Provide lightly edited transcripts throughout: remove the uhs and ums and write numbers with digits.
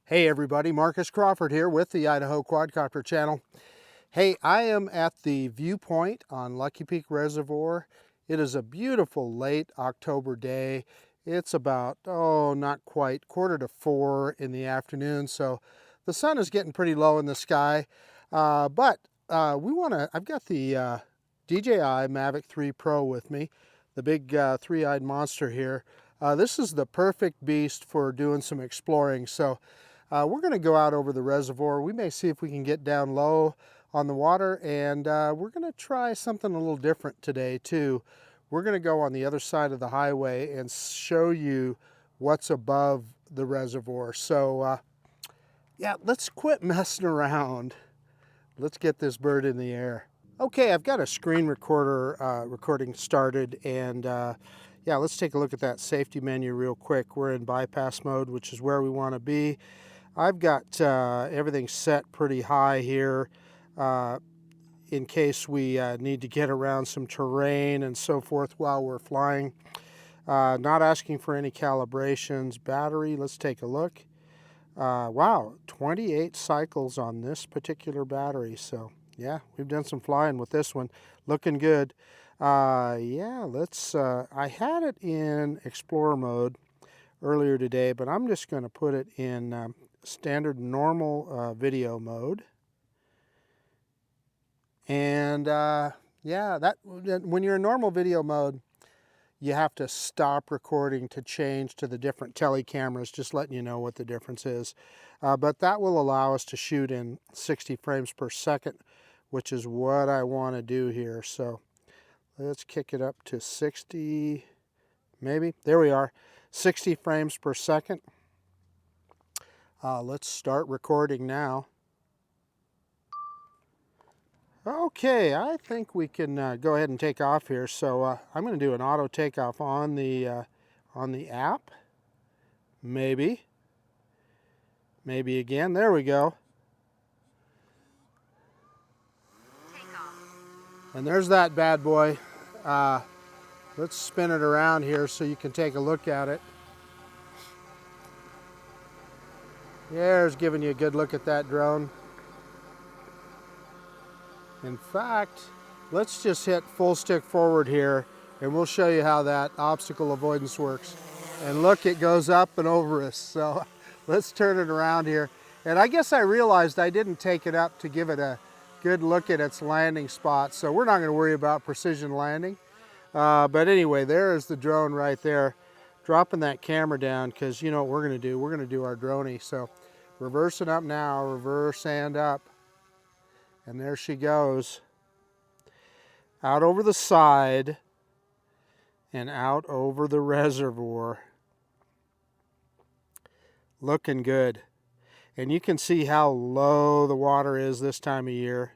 Hey everybody, Marcus Crawford here with the Idaho Quadcopter channel. Hey, I am at the Viewpoint on Lucky Peak Reservoir. It is a beautiful late October day. It's about, not quite, 3:45 in the afternoon, so the sun is getting pretty low in the sky. I've got the DJI Mavic 3 Pro with me, the big three-eyed monster here. This is the perfect beast for doing some exploring. So we're going to go out over the reservoir. We may see if we can get down low on the water, and we're going to try something a little different today too. We're going to go on the other side of the highway and show you what's above the reservoir. So yeah, let's quit messing around. Let's get this bird in the air. Okay, I've got a screen recorder recording started, and yeah, let's take a look at that safety menu real quick. We're in bypass mode, which is where we want to be. I've got everything set pretty high here in case we need to get around some terrain and so forth while we're flying. Not asking for any calibrations. Battery, let's take a look. Wow, 28 cycles on this particular battery. So yeah, we've done some flying with this one. Looking good. Yeah, let's, I had it in Explorer mode earlier today, but I'm just going to put it in standard normal video mode. And yeah, when you're in normal video mode, you have to stop recording to change to the different telecameras, just letting you know what the difference is. But that will allow us to shoot in 60 frames per second, which is what I want to do here. So let's kick it up to 60, maybe. There we are, 60 frames per second. Let's start recording now. Okay, I think we can go ahead and take off here. So I'm going to do an auto takeoff on the app. Maybe again. There we go. And there's that bad boy. Let's spin it around here so you can take a look at it. There's giving you a good look at that drone. In fact, let's just hit full stick forward here and we'll show you how that obstacle avoidance works. And look, it goes up and over us. So let's turn it around here. And I guess I realized I didn't take it up to give it a good look at its landing spot. So we're not going to worry about precision landing. But anyway, there is the drone right there. Dropping that camera down because you know what we're going to do. We're going to do our droney. So reversing up now, reverse and up. And there she goes, out over the side and out over the reservoir. Looking good. And you can see how low the water is this time of year.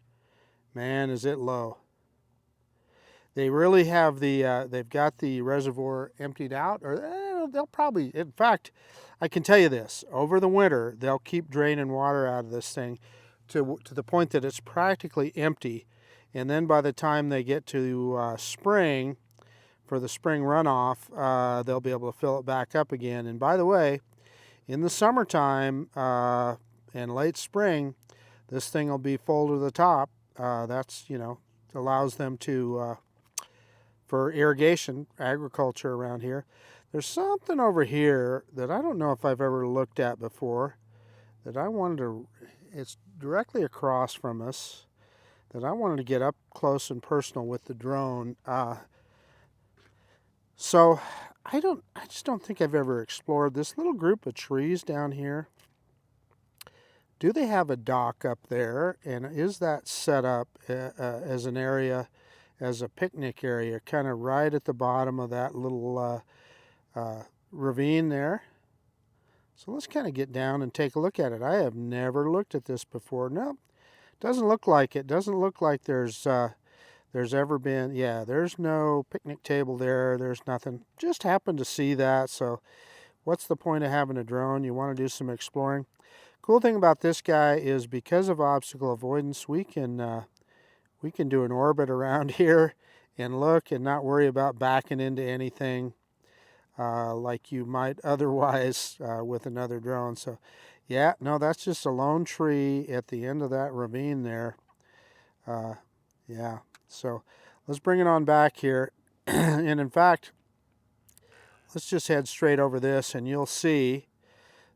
Man, is it low. They really have the, they've got the reservoir emptied out, or they'll probably, in fact, I can tell you this, over the winter, they'll keep draining water out of this thing to the point that it's practically empty. And then by the time they get to spring, for the spring runoff, they'll be able to fill it back up again. And by the way, in the summertime and late spring, this thing will be full to the top. That's, you know, allows them to, for irrigation, agriculture around here. There's something over here that I don't know if I've ever looked at before that I wanted to, it's directly across from us, that I wanted to get up close and personal with the drone. So I just don't think I've ever explored this little group of trees down here. Do they have a dock up there? And is that set up as an area, as a picnic area, kind of right at the bottom of that little ravine there? So let's kind of get down and take a look at it. I have never looked at this before. No, doesn't look like it. Doesn't look like there's ever been, yeah, there's no picnic table there. There's nothing. Just happened to see that. So what's the point of having a drone? You want to do some exploring. Cool thing about this guy is because of obstacle avoidance, we can do an orbit around here and look and not worry about backing into anything like you might otherwise with another drone. So Yeah, no, that's just a lone tree at the end of that ravine there. Yeah, so let's bring it on back here. And in fact, let's just head straight over this, and you'll see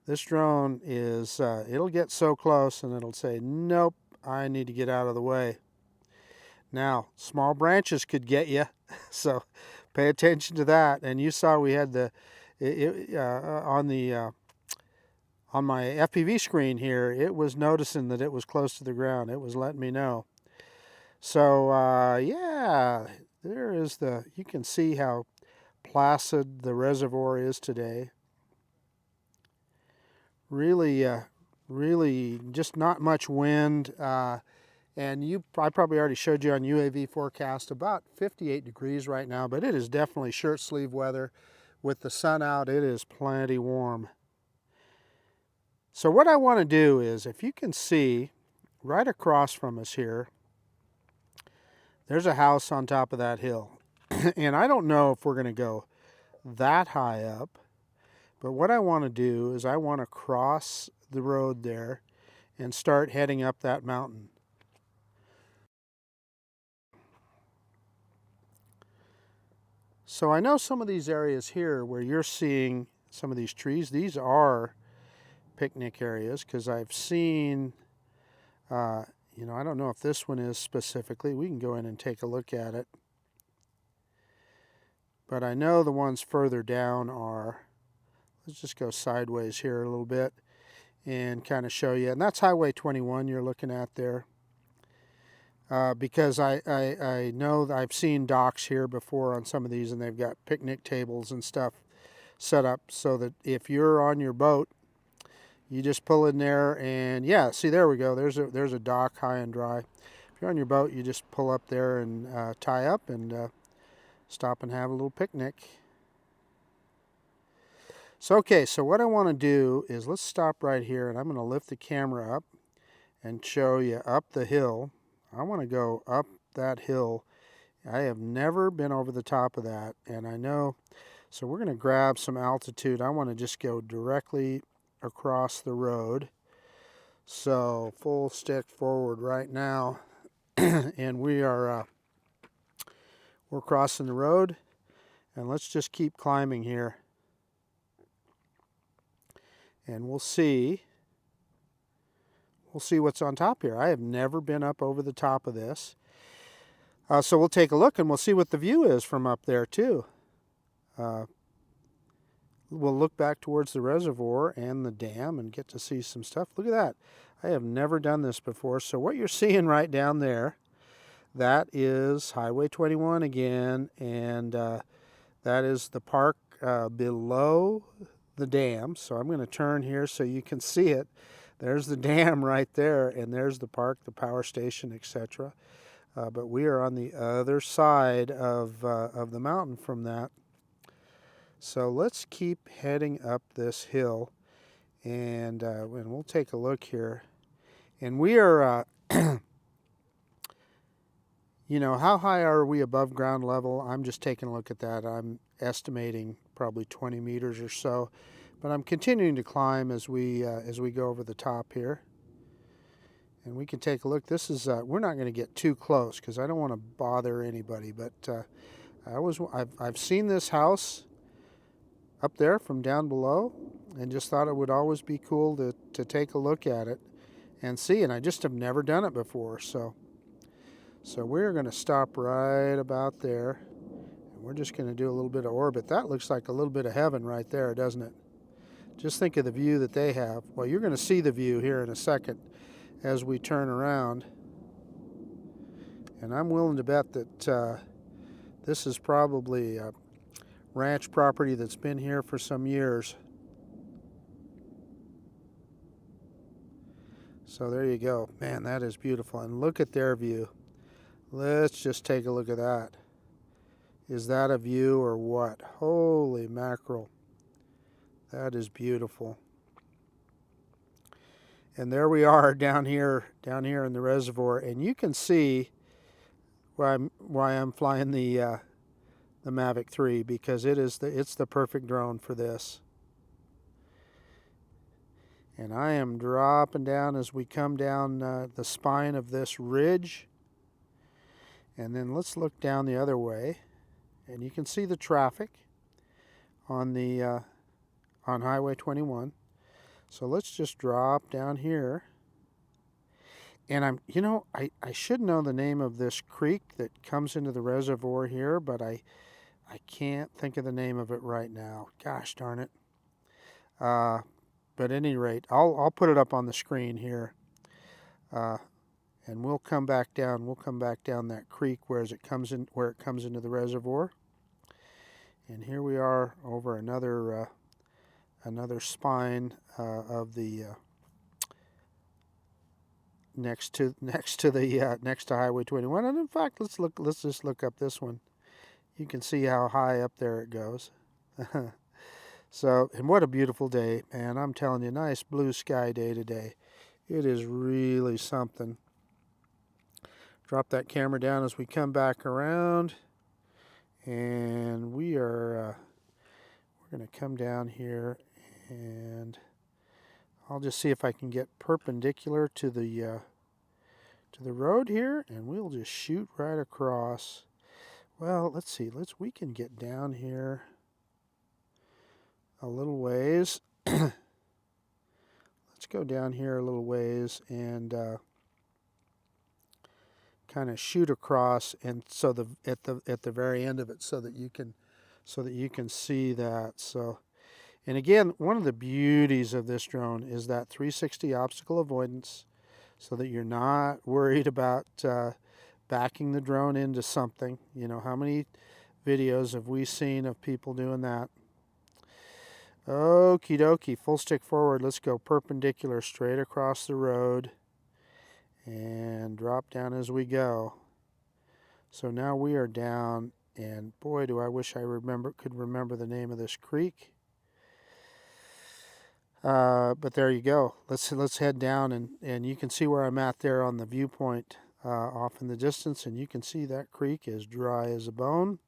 this drone is, it'll get so close and it'll say, nope, I need to get out of the way. Now, small branches could get you, so pay attention to that. And you saw we had on my FPV screen here, it was noticing that it was close to the ground. It was letting me know. So yeah, there is you can see how placid the reservoir is today. Really, really just not much wind. And I probably already showed you on UAV forecast about 58 degrees right now, but it is definitely shirt sleeve weather. With the sun out, it is plenty warm. So what I want to do is, if you can see right across from us here, there's a house on top of that hill. And I don't know if we're going to go that high up, but what I want to do is I want to cross the road there and start heading up that mountain. So I know some of these areas here where you're seeing some of these trees, these are picnic areas, because I've seen, you know, I don't know if this one is specifically. We can go in and take a look at it. But I know the ones further down are, let's just go sideways here a little bit and kind of show you. And that's Highway 21 you're looking at there. Because I know that I've seen docks here before on some of these, and they've got picnic tables and stuff set up so that if you're on your boat, you just pull in there and yeah, see, there we go. There's a dock high and dry. If you're on your boat, you just pull up there and tie up and stop and have a little picnic. So okay, so what I want to do is let's stop right here, and I'm going to lift the camera up and show you up the hill. I want to go up that hill. I have never been over the top of that, and I know, so we're going to grab some altitude. I want to just go directly across the road. So full stick forward right now, and we're crossing the road, and let's just keep climbing here, and we'll see what's on top here. I have never been up over the top of this. So we'll take a look and we'll see what the view is from up there too. We'll look back towards the reservoir and the dam and get to see some stuff. Look at that. I have never done this before. So what you're seeing right down there, that is Highway 21 again, and that is the park below the dam. So I'm going to turn here so you can see it. There's the dam right there, and there's the park, the power station, etc. But we are on the other side of the mountain from that. So let's keep heading up this hill, and we'll take a look here. And we are, you know, how high are we above ground level? I'm just taking a look at that. I'm estimating probably 20 meters or so. But I'm continuing to climb as we go over the top here. And we can take a look. This is, we're not going to get too close because I don't want to bother anybody. But I've seen this house up there from down below, and just thought it would always be cool to take a look at it and see. And I just have never done it before. So we're going to stop right about there. And we're just going to do a little bit of orbit. That looks like a little bit of heaven right there, doesn't it? Just think of the view that they have. Well, you're going to see the view here in a second as we turn around. And I'm willing to bet that this is probably a ranch property that's been here for some years. So there you go. Man, that is beautiful. And look at their view. Let's just take a look at that. Is that a view or what? Holy mackerel. That is beautiful. And there we are down here in the reservoir, and you can see why I'm flying the Mavic 3, because it's the perfect drone for this. And I am dropping down as we come down the spine of this ridge. And then let's look down the other way. And you can see the traffic on the on Highway 21. So let's just drop down here. And I should know the name of this creek that comes into the reservoir here, but I can't think of the name of it right now. Gosh darn it. But at any rate, I'll put it up on the screen here, and we'll come back down. We'll come back down that creek where it comes into the reservoir. And here we are over another spine of the next to Highway 21. And in fact, let's just look up this one. You can see how high up there it goes. So, and what a beautiful day, man. I'm telling you, nice blue sky day today. It is really something. Drop that camera down as we come back around. And we're going to come down here, and I'll just see if I can get perpendicular to the road here, and we'll just shoot right across. Well, let's see. We can get down here a little ways. Let's go down here a little ways and kind of shoot across, and so at the very end of it, so that you can see that. So, and again, one of the beauties of this drone is that 360 obstacle avoidance, so that you're not worried about backing the drone into something. You know, how many videos have we seen of people doing that? Okie dokie, full stick forward. Let's go perpendicular straight across the road and drop down as we go. So now we are down, and boy, do I wish I could remember the name of this creek. But there you go. Let's head down, and you can see where I'm at there on the viewpoint off in the distance, and you can see that creek is dry as a bone.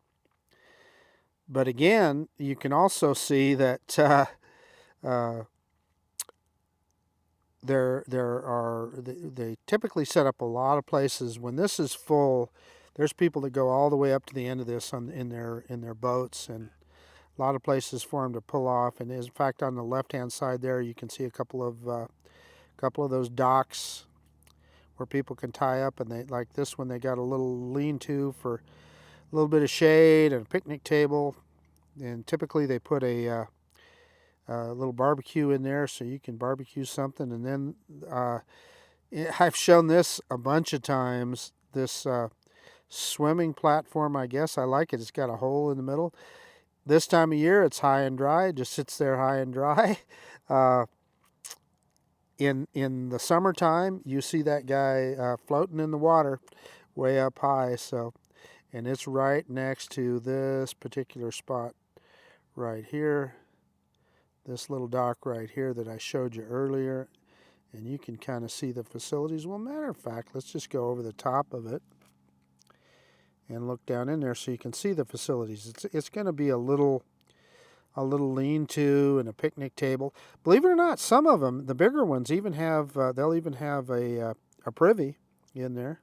But again, you can also see that they typically set up a lot of places. When this is full, there's people that go all the way up to the end of this in their boats, and a lot of places for them to pull off. And in fact, on the left-hand side there, you can see a couple of those docks where people can tie up, and they, like this one, they got a little lean-to for a little bit of shade and a picnic table, and typically they put a little barbecue in there so you can barbecue something. And then I've shown this a bunch of times, this swimming platform, I guess. I like it. It's got a hole in the middle. This time of year, it's high and dry. It just sits there high and dry. In the summertime, you see that guy floating in the water way up high. So, and it's right next to this particular spot right here, this little dock right here that I showed you earlier, and you can kind of see the facilities. Well, matter of fact, let's just go over the top of it and look down in there so you can see the facilities. It's going to be a little lean-to and a picnic table. Believe it or not, some of them, the bigger ones, even have they'll even have a privy in there.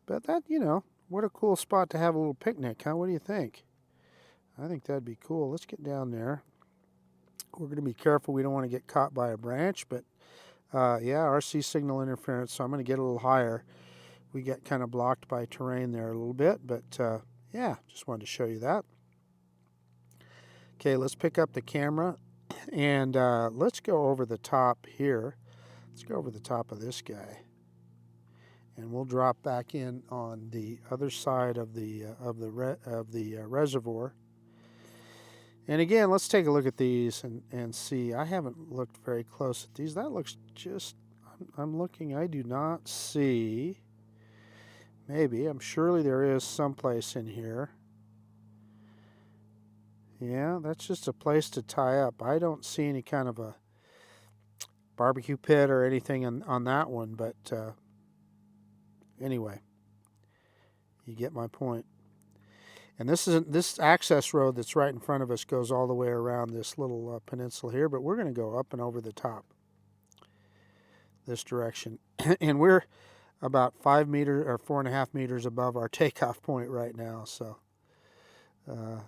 But that, you know, what a cool spot to have a little picnic, huh? What do you think? I think that'd be cool. Let's get down there. We're going to be careful. We don't want to get caught by a branch, but yeah, RC signal interference, so I'm going to get a little higher. We get kind of blocked by terrain there a little bit, but yeah, just wanted to show you that. Okay, let's pick up the camera, and let's go over the top here. Let's go over the top of this guy, and we'll drop back in on the other side of the reservoir. And again, let's take a look at these and see. I haven't looked very close at these. That looks just, I'm looking, I do not see, maybe, surely there is someplace in here. Yeah, that's just a place to tie up. I don't see any kind of a barbecue pit or anything on that one, but anyway, you get my point. And this access road that's right in front of us goes all the way around this little peninsula here, but we're going to go up and over the top. this direction. And we're about 5 meters or 4.5 meters above our takeoff point right now. So kind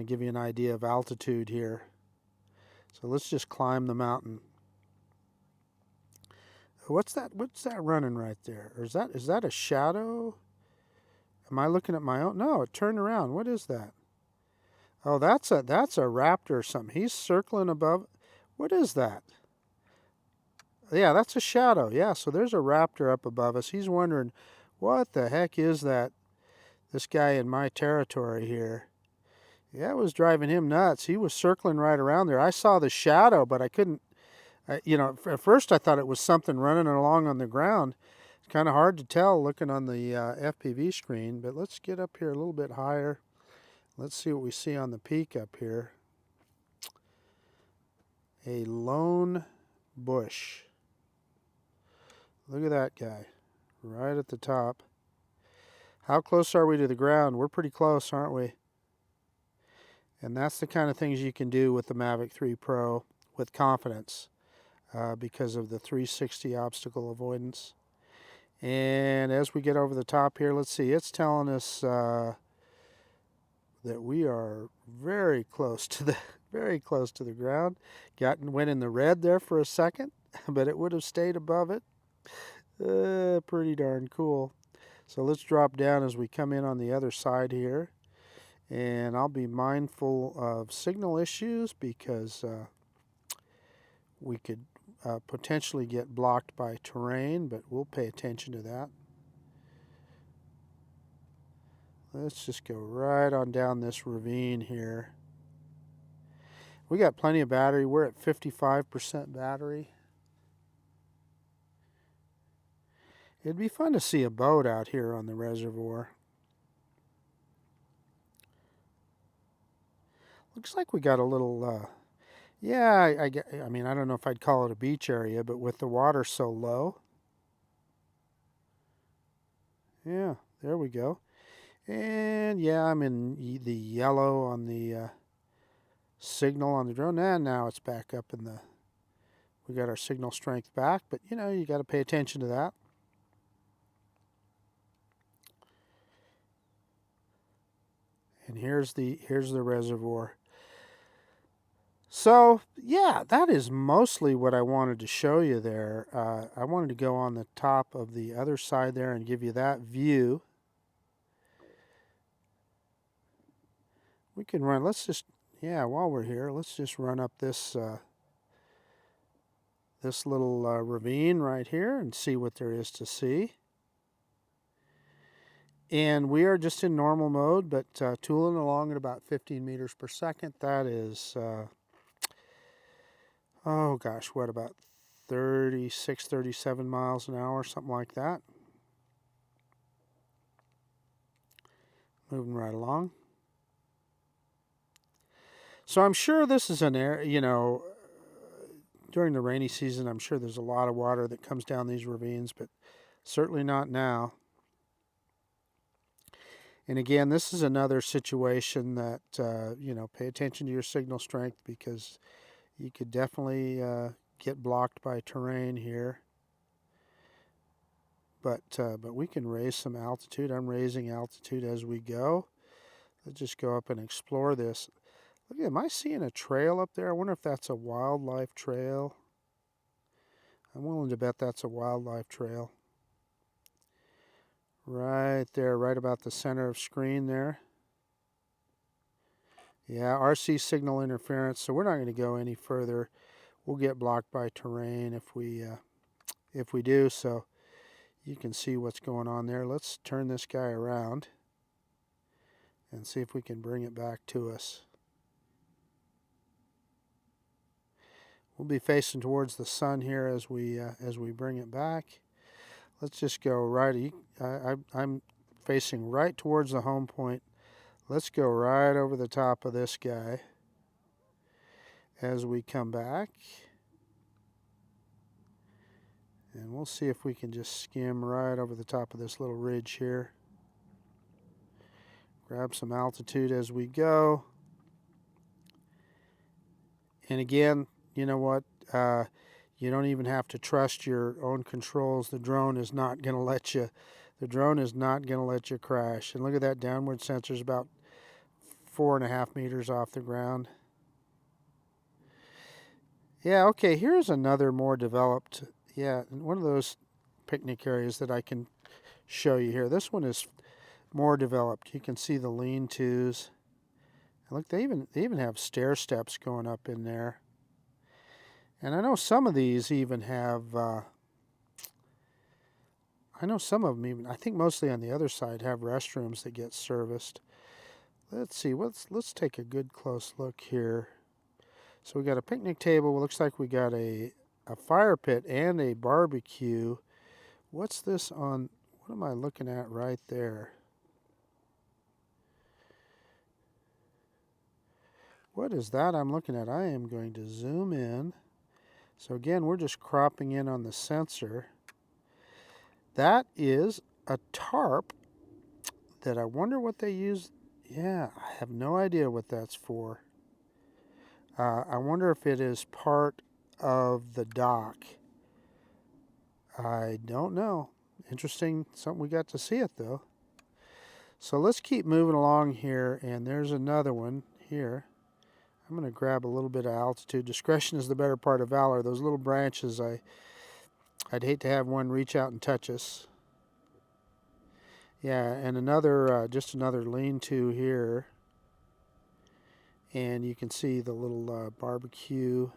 of give you an idea of altitude here. So let's just climb the mountain. What's that running right there? Or is that a shadow? Am I looking at my own? No, it turned around. What is that? Oh, that's a raptor or something. He's circling above. What is that? Yeah, that's a shadow. Yeah, so there's a raptor up above us. He's wondering, what the heck is that? This guy in my territory here. Yeah, it was driving him nuts. He was circling right around there. I saw the shadow, but I couldn't, at first I thought it was something running along on the ground. It's kind of hard to tell looking on the FPV screen, but let's get up here a little bit higher. Let's see what we see on the peak up here. A lone bush. Look at that guy, right at the top. How close are we to the ground? We're pretty close, aren't we? And that's the kind of things you can do with the Mavic 3 Pro with confidence because of the 360 obstacle avoidance. And as we get over the top here, let's see, it's telling us that we are very close to the ground. Went in the red there for a second, but it would have stayed above it. Pretty darn cool. So let's drop down as we come in on the other side here. And I'll be mindful of signal issues because we could potentially get blocked by terrain, but we'll pay attention to that. Let's just go right on down this ravine here. We got plenty of battery. We're at 55% battery. It'd be fun to see a boat out here on the reservoir. Looks like we got a little, yeah, I mean, I don't know if I'd call it a beach area, but with the water so low. Yeah, there we go. And yeah, I'm in the yellow on the signal on the drone. And now it's back up in the, we got our signal strength back, but you know, you got to pay attention to that. And here's the reservoir. So yeah, that is mostly what I wanted to show you there. I wanted to go on the top of the other side there and give you that view. We can run, let's just, yeah, while we're here, let's just run up this this little ravine right here and see what there is to see. And we are just in normal mode, but tooling along at about 15 meters per second. That is, oh gosh, what, about 36, 37 miles an hour, something like that. Moving right along. So I'm sure this is an area, you know, during the rainy season, I'm sure there's a lot of water that comes down these ravines, but certainly not now. And again, this is another situation that, you know, pay attention to your signal strength because you could definitely get blocked by terrain here. But we can raise some altitude. I'm raising altitude as we go. Let's just go up and explore this. Look, am I seeing a trail up there? I wonder if that's a wildlife trail. I'm willing to bet that's a wildlife trail. Right there, right about the center of screen there. Yeah, RC signal interference, so we're not going to go any further. We'll get blocked by terrain if we do, so you can see what's going on there. Let's turn this guy around and see if we can bring it back to us. We'll be facing towards the sun here as we bring it back. Let's just go right. I'm facing right towards the home point. Let's go right over the top of this guy as we come back. And we'll see if we can just skim right over the top of this little ridge here. Grab some altitude as we go. And again, you know what? You don't even have to trust your own controls. The drone is not going to let you. The drone is not going to let you crash. And look at that downward sensor is about 4.5 meters off the ground. Yeah, okay, here's another more developed, yeah, one of those picnic areas that I can show you here. This one is more developed. You can see the lean-tos. Look, they even have stair steps going up in there. And I know some of these even have, I know some of them even, I think mostly on the other side, have restrooms that get serviced. Let's see, let's take a good close look here. So we got a picnic table. It looks like we got a fire pit and a barbecue. What's this on, what am I looking at right there? What is that I'm looking at? I am going to zoom in. So again, we're just cropping in on the sensor. That is a tarp that I wonder what they use. Yeah, I have no idea what that's for. I wonder if it is part of the dock. I don't know. Interesting, something we got to see it though. So let's keep moving along here, and there's another one here. I'm going to grab a little bit of altitude. Discretion is the better part of valor. Those little branches, I'd hate to have one reach out and touch us. Yeah, and another, just another lean-to here. And you can see the little barbecue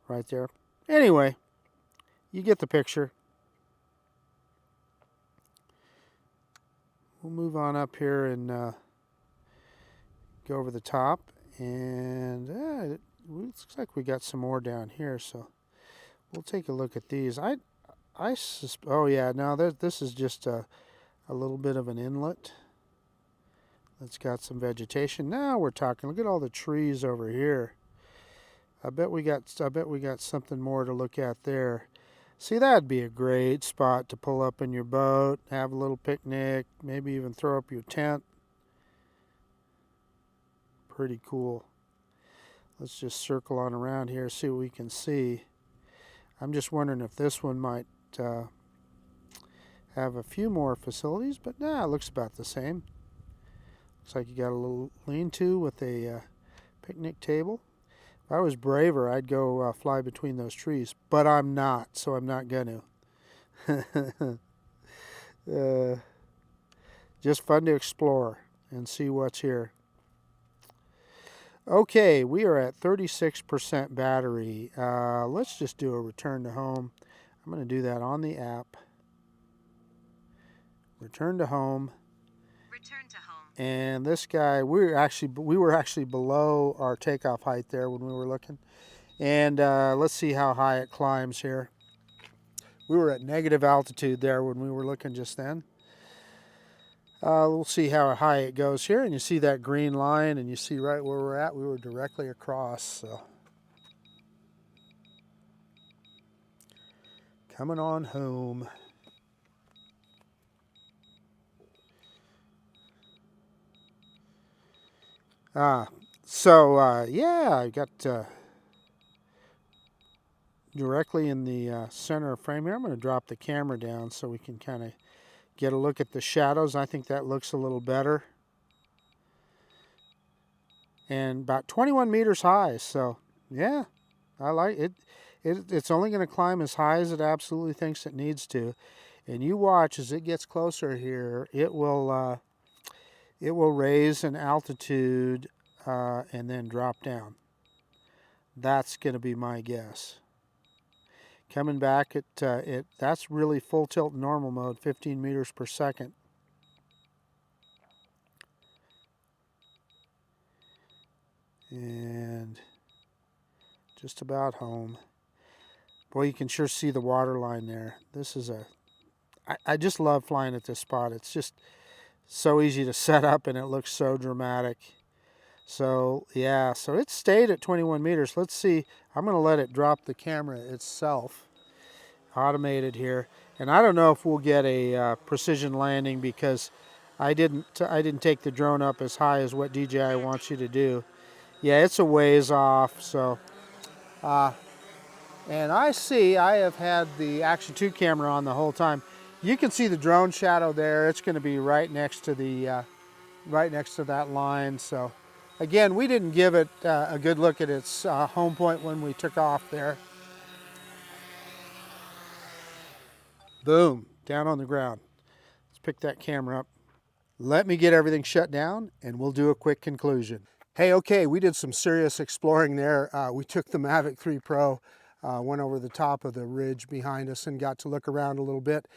right there. Anyway, you get the picture. We'll move on up here and go over the top. And it looks like we got some more down here, so we'll take a look at these. Oh yeah, now this is just a little bit of an inlet that's got some vegetation. Now we're talking. Look at all the trees over here. I bet we got something more to look at there. See, that'd be a great spot to pull up in your boat, have a little picnic, maybe even throw up your tent. Pretty cool. Let's just circle on around here, see what we can see. I'm just wondering if this one might have a few more facilities, but nah, it looks about the same. Looks like you got a little lean-to with a picnic table. If I was braver, I'd go fly between those trees, but I'm not, so I'm not going to. Just fun to explore and see what's here. Okay, we are at 36% battery. Let's just do a return to home. I'm going to do that on the app. Return to home. Return to home. And this guy, we were actually below our takeoff height there when we were looking. And let's see how high it climbs here. We were at negative altitude there when we were looking just then. We'll see how high it goes here, and you see that green line, and you see right where we're at. We were directly across, so. Coming on home. Yeah, I got directly in the center of frame here. I'm going to drop the camera down so we can kind of get a look at the shadows. I think that looks a little better. And about 21 meters high, so yeah, I like it. It's only going to climb as high as it absolutely thinks it needs to. And you watch as it gets closer here, it will raise in altitude and then drop down. That's going to be my guess. Coming back at that's really full tilt normal mode, 15 meters per second. And just about home. Boy, you can sure see the water line there. This is I just love flying at this spot. It's just so easy to set up and it looks so dramatic. So yeah, so it stayed at 21 meters. Let's see, I'm going to let it drop the camera itself, automated here. And I don't know if we'll get a precision landing because I didn't take the drone up as high as what DJI wants you to do. Yeah, it's a ways off, so And I have had the Action 2 camera on the whole time. You can see the drone shadow there. It's going to be right next to the right next to that line. So again, we didn't give it a good look at its home point when we took off there. Boom, down on the ground. Let's pick that camera up. Let me get everything shut down and we'll do a quick conclusion. Hey, okay, we did some serious exploring there. We took the Mavic 3 Pro, went over the top of the ridge behind us and got to look around a little bit.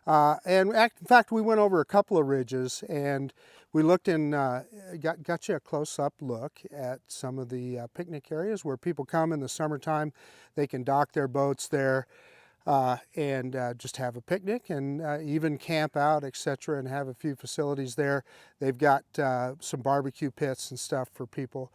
And in fact, we went over a couple of ridges and we looked and got you a close-up look at some of the picnic areas where people come in the summertime. They can dock their boats there and just have a picnic and even camp out, etc., and have a few facilities there. They've got some barbecue pits and stuff for people.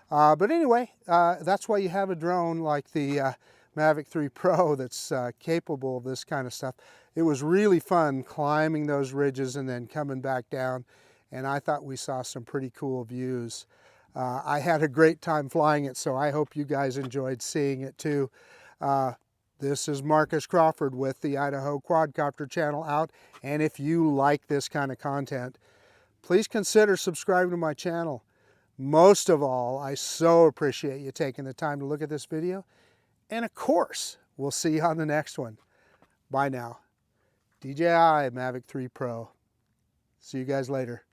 But anyway, that's why you have a drone like the Mavic 3 Pro that's capable of this kind of stuff. It was really fun climbing those ridges and then coming back down, and I thought we saw some pretty cool views. I had a great time flying it, so I hope you guys enjoyed seeing it too. This is Marcus Crawford with the Idaho Quadcopter channel out, and if you like this kind of content, please consider subscribing to my channel. Most of all, I so appreciate you taking the time to look at this video, and of course, we'll see you on the next one. Bye now. DJI Mavic 3 Pro. See you guys later.